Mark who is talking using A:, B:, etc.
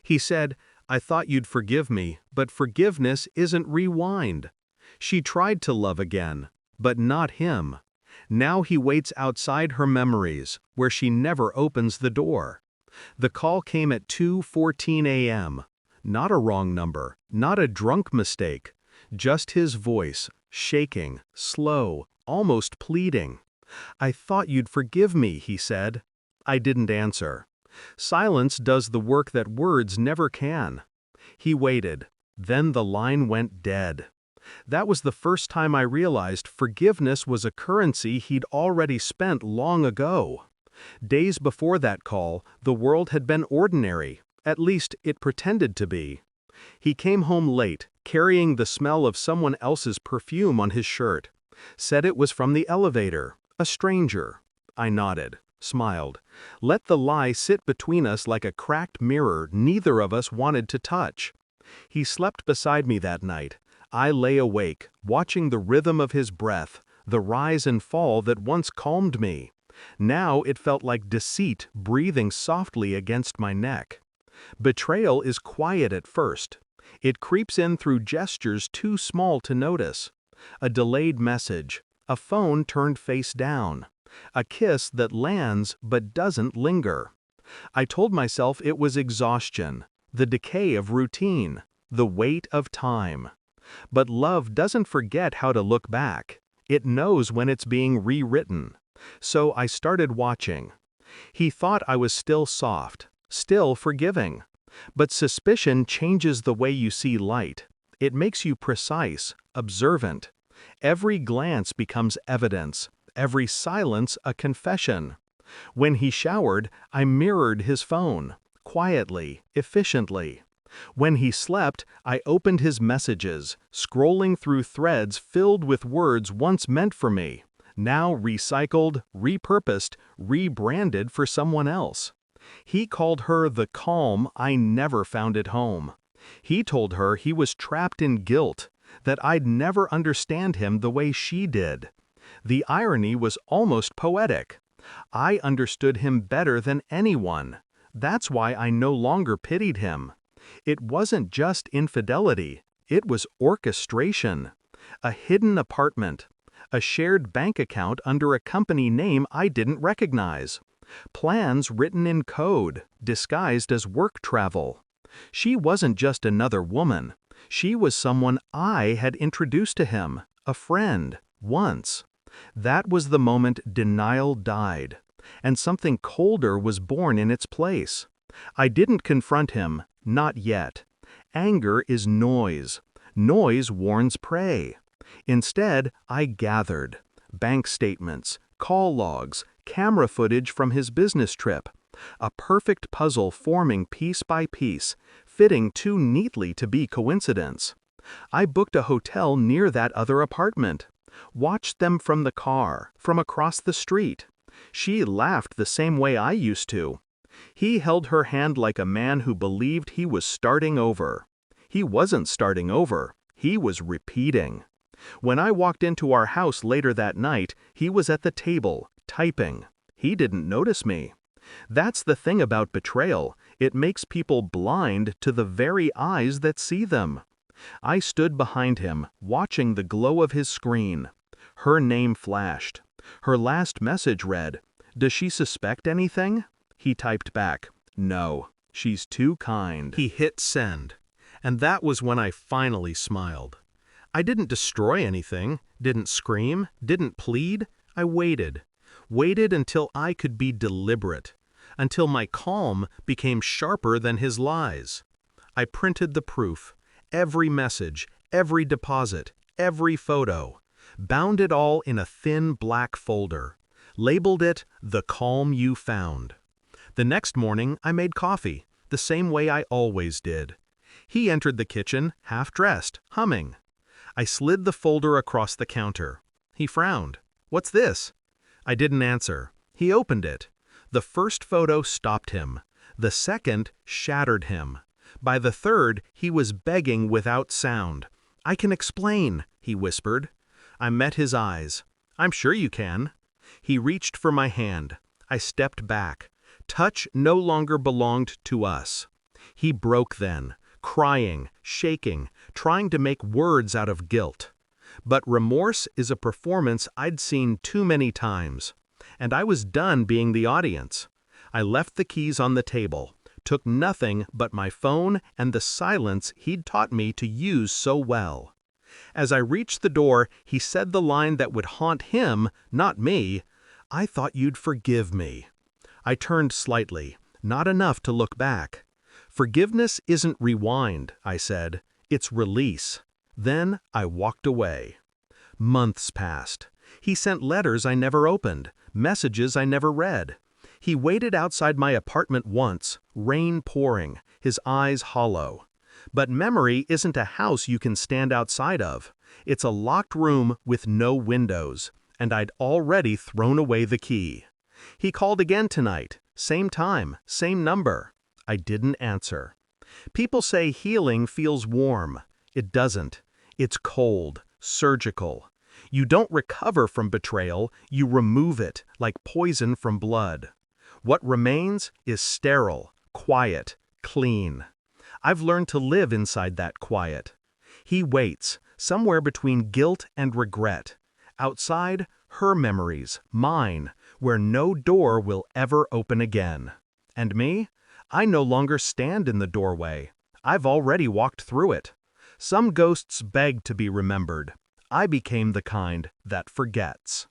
A: He said, "I thought you'd forgive me, but forgiveness isn't rewind." She tried to love again, but not him. Now he waits outside her memories, where she never opens the door. The call came at 2:14 a.m. Not a wrong number, not a drunk mistake. Just his voice, shaking, slow, almost pleading. "I thought you'd forgive me," he said. I didn't answer. Silence does the work that words never can. He waited. Then the line went dead. That was the first time I realized forgiveness was a currency he'd already spent long ago. Days before that call, the world had been ordinary. At least, it pretended to be. He came home late, carrying the smell of someone else's perfume on his shirt. Said it was from the elevator, a stranger. I nodded, smiled. Let the lie sit between us like a cracked mirror neither of us wanted to touch. He slept beside me that night. I lay awake, watching the rhythm of his breath, the rise and fall that once calmed me. Now it felt like deceit breathing softly against my neck. Betrayal is quiet at first. It creeps in through gestures too small to notice. A delayed message, a phone turned face down, a kiss that lands but doesn't linger. I told myself it was exhaustion, the decay of routine, the weight of time. But love doesn't forget how to look back. It knows when it's being rewritten. So I started watching. He thought I was still soft, still forgiving. But suspicion changes the way you see light. It makes you precise, observant. Every glance becomes evidence, every silence a confession. When he showered, I mirrored his phone, quietly, efficiently. When he slept, I opened his messages, scrolling through threads filled with words once meant for me, now recycled, repurposed, rebranded for someone else. He called her the calm I never found at home. He told her he was trapped in guilt, that I'd never understand him the way she did. The irony was almost poetic. I understood him better than anyone. That's why I no longer pitied him. It wasn't just infidelity, it was orchestration. A hidden apartment, a shared bank account under a company name I didn't recognize. Plans written in code, disguised as work travel. She wasn't just another woman. She was someone I had introduced to him, a friend, once. That was the moment denial died, and something colder was born in its place. I didn't confront him, not yet. Anger is noise. Noise warns prey. Instead, I gathered bank statements, call logs, camera footage from his business trip. A perfect puzzle forming piece by piece, fitting too neatly to be coincidence. I booked a hotel near that other apartment. Watched them from the car, from across the street. She laughed the same way I used to. He held her hand like a man who believed he was starting over. He wasn't starting over, he was repeating. When I walked into our house later that night, he was at the table, typing. He didn't notice me. That's the thing about betrayal, it makes people blind to the very eyes that see them. I stood behind him, watching the glow of his screen. Her name flashed. Her last message read, "Does she suspect anything?" He typed back, "No, she's too kind." He hit send. And that was when I finally smiled. I didn't destroy anything, didn't scream, didn't plead. I waited. Waited until I could be deliberate. Until my calm became sharper than his lies. I printed the proof. Every message, every deposit, every photo. Bound it all in a thin black folder. Labeled it, "The Calm You Found." The next morning, I made coffee, the same way I always did. He entered the kitchen, half-dressed, humming. I slid the folder across the counter. He frowned. "What's this?" I didn't answer. He opened it. The first photo stopped him. The second shattered him. By the third, he was begging without sound. "I can explain," he whispered. I met his eyes. "I'm sure you can." He reached for my hand. I stepped back. Touch no longer belonged to us. He broke then, crying, shaking, trying to make words out of guilt. But remorse is a performance I'd seen too many times, and I was done being the audience. I left the keys on the table, took nothing but my phone and the silence he'd taught me to use so well. As I reached the door, he said the line that would haunt him, not me, "I thought you'd forgive me." I turned slightly, not enough to look back. "Forgiveness isn't rewind," I said. "It's release." Then I walked away. Months passed. He sent letters I never opened, messages I never read. He waited outside my apartment once, rain pouring, his eyes hollow. But memory isn't a house you can stand outside of. It's a locked room with no windows, and I'd already thrown away the key. He called again tonight, same time, same number. I didn't answer. People say healing feels warm. It doesn't. It's cold, surgical. You don't recover from betrayal, you remove it, like poison from blood. What remains is sterile, quiet, clean. I've learned to live inside that quiet. He waits, somewhere between guilt and regret. Outside, her memories, mine, where no door will ever open again. And me? I no longer stand in the doorway. I've already walked through it. Some ghosts beg to be remembered. I became the kind that forgets.